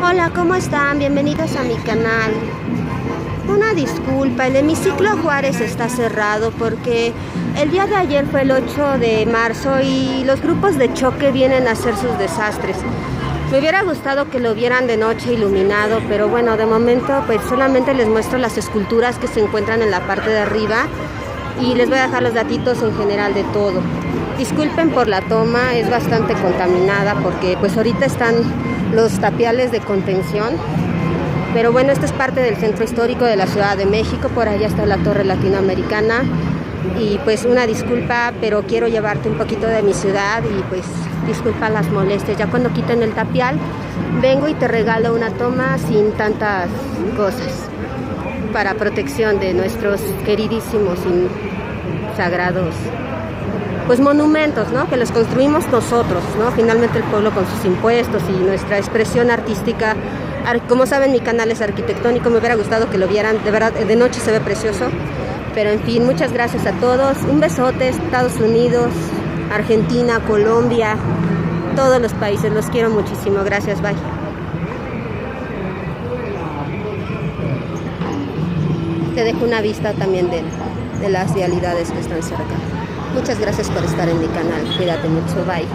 Hola, ¿cómo están? Bienvenidos a mi canal. Una disculpa, el hemiciclo Juárez está cerrado porque el día de ayer fue el 8 de marzo y los grupos de choque vienen a hacer sus desastres. Me hubiera gustado que lo vieran de noche iluminado, pero bueno, de momento pues solamente les muestro las esculturas que se encuentran en la parte de arriba y les voy a dejar los datitos en general de todo. Disculpen por la toma, es bastante contaminada porque pues ahorita están los tapiales de contención, pero bueno, esto es parte del centro histórico de la Ciudad de México. Por allá está la Torre Latinoamericana y pues una disculpa, pero quiero llevarte un poquito de mi ciudad y pues disculpa las molestias. Ya cuando quiten el tapial vengo y te regalo una toma sin tantas cosas, para protección de nuestros queridísimos y sagrados pues monumentos, ¿no? Que los construimos nosotros, ¿no? Finalmente el pueblo con sus impuestos y nuestra expresión artística. Como saben, mi canal es arquitectónico, me hubiera gustado que lo vieran, de verdad, de noche se ve precioso. Pero en fin, muchas gracias a todos, un besote, Estados Unidos, Argentina, Colombia, todos los países, los quiero muchísimo, gracias, bye. Te dejo una vista también de las vialidades que están cerca. Muchas gracias por estar en mi canal. Cuídate mucho. Bye.